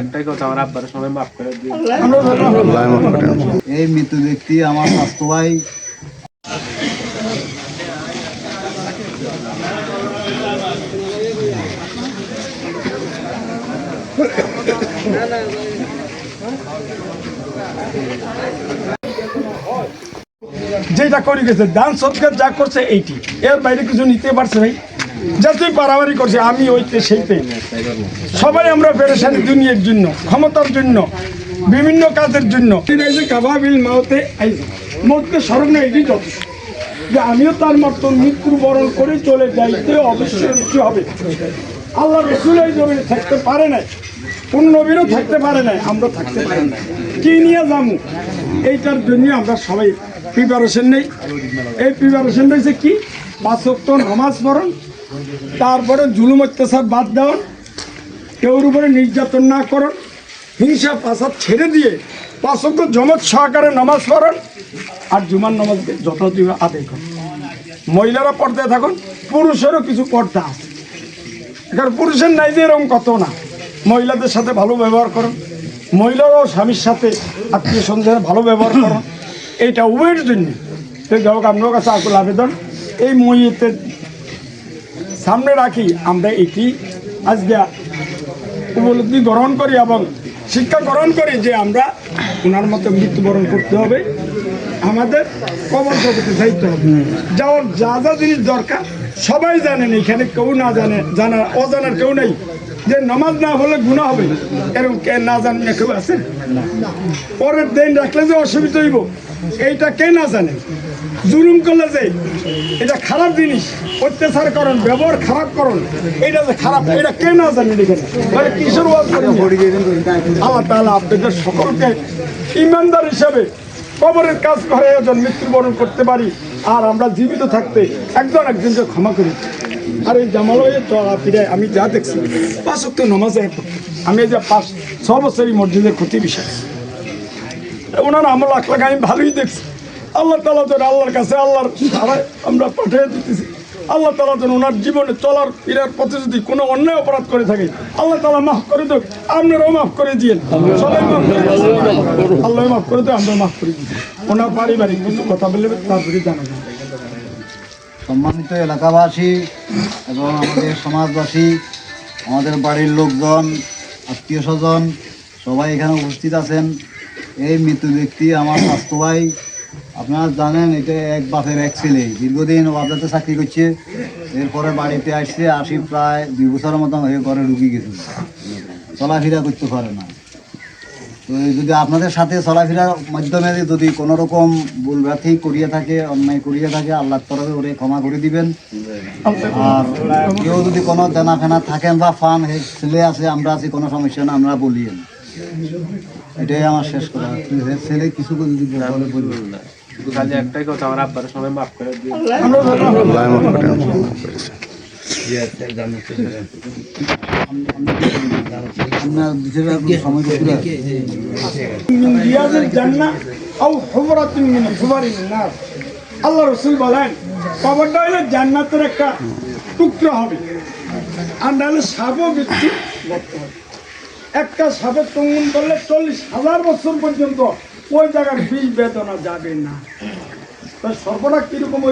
একটাই কথা, আমার আব্বার সবাই মাফ করে দিও। এই মৃত্যু ব্যক্তি আমার স্বাস্থ্য ভাই। যেটা করে গেছে দান সৎকার যা করছে এইটি, এর বাইরে কিছু নিতে পারছে ভাই। যা তুই পারাবারি করছে আমি ওইতে সেইতে, সবাই আমরা পেরেশানি দুনিয়ার জন্য, ক্ষমতার জন্য, বিভিন্ন কাজের জন্য কাবাবিল মাওতে আইছে, মরতে স্মরণ এটি যথেষ্ট। যে আমিও তার মতন মৃত্যুবরণ করে চলে যাইতে অবশ্যই কিছু হবে। আল্লাহ রসুল এই জমিনে থাকতে পারে নাই, কোন নবীরও থাকতে পারে নাই, আমরা থাকতে পারি না। কি নিয়ে যাবো এইটার জন্য আমরা সবাই প্রিপারেশন নেই। এই প্রিপারেশন রয়েছে কি, 5 ওয়াক্ত নামাজ পড়ুন, তারপরে জুলুম অত্যাচার বাদ দেওয়ান, কেউর উপরে নির্যাতন না করুন, হিংসা ফাসাদ ছেড়ে দিয়ে 5 ওয়াক্ত জমাত সহকারে নামাজ পড়ুন, আর জুমার নামাজকে যথাযথ আদায় করুন। মহিলারা পর্দায় থাকুন, পুরুষেরও কিছু পর্দা আছে, কারণ পুরুষের নাই যে এরকম কত না। মহিলাদের সাথে ভালো ব্যবহার করুন, মহিলারাও স্বামীর সাথে আত্মীয় স্বজনের ভালো ব্যবহার করুন। এইটা উভয়ের জন্য যাই হোক, আপনার কাছে আকুল আবেদন, এই মহিলাদের সামনে রাখি আমরা এটি আজকে উপলব্ধি গ্রহণ করি এবং শিক্ষা গ্রহণ করি যে আমরা ওনার মতো মৃত্যুবরণ করতে হবে, আমাদের কবর জগতে যাইতে হবে। যাওয়ার যা যা জিনিস দরকার সবাই জানেন, এখানে কেউ না জানে, জানার অজানার কেউ নেই। যে নামাজ না হলে গুনাহ হবে এরকম কে না জানে কেউ আছে? পরের দিন রাখলে যে অসুবিধা হইব এইটা কে না জানে? জুলুম করলে যে এটা খারাপ জিনিস, অত্যাচার করুন, ব্যবহার খারাপ করুন, এটা যে খারাপ, এটা কে না জানে? মানে কিশোর আল্লাহ তাআলা আপনাদের সকলকে ইমানদার হিসাবে কবরের কাজ করে একজন মৃত্যুবরণ করতে পারি, আর আমরা জীবিত থাকতে একজন একজনকে ক্ষমা করি। আর এই জামালয়ে চলাফিরায় আমি যা দেখছি 5 ওয়াক্ত নামাজে, আমি এই যে 5-6 বছরই মসজিদের ক্ষতি বিষয় ওনার আমল আখলাক আমি ভালোই দেখছি। আল্লাহ তাআলা যেন আল্লাহর কাছে আল্লাহর ধারায় আমরা পাঠিয়ে দিতেছি। আল্লাহ তাআলা যেন ওনার জীবনে চলার ফিরার পথে যদি কোনো অন্যায় অপরাধ করে থাকে আল্লাহ তাআলা মাফ করে দেব, আপনারাও মাফ করে দিয়েন, সবাই মাফ করে, আল্লাহ মাফ করে দেব, আমরা মাফ করে দিই। ওনার পারিবারিক কিছু কথা বললে তারপরে জানাবেন। সম্মানিত এলাকাবাসী এবং আমাদের সমাজবাসী, আমাদের বাড়ির লোকজন, আত্মীয় স্বজন সবাই এখানে উপস্থিত আছেন। এই মৃত্যু ব্যক্তি আমার স্বাস্থ্য ভাই। আপনারা জানেন এটা এক বাপের এক ছেলে, দীর্ঘদিন ওয়াদাতে চাকরি করছে, এরপরে বাড়িতে আসি প্রায় 2 বছরের মতো হয়ে ঘরে ঢুকে গেছে, চলাফেরা করতে পারে না। তো যদি আপনাদের সাথে চলাফেরার মাধ্যমে যদি কোনো রকম ভুল ভ্রান্তি করিয়ে থাকে, অন্যায় করিয়ে থাকে, আল্লাহর তরফে ওরে ক্ষমা করে দিবেন। আর কেউ যদি কোনো দেনা ফেনা থাকেন বা ফান ছেলে আছে, আমরা আছি, কোনো সমস্যা না, আমরা বলিয়েন। এটাই আমার শেষ কথা। ছেলে কিছু যদি বলবেন না, খালি একটাই কথা, আমার আব্বার সবাই মাফ করে দিও। আল্লাহ রসুল বলেন কবরটা হইলে জান্নাতের একটা টুকরো হবে, আর নাহলে সাপও বৃদ্ধি করতে হবে। একটা সাপের টঙ্গন করলে 40,000 বছর পর্যন্ত ওই জায়গার বিষ বেদনা যাবে না। সর্বদা কিরকম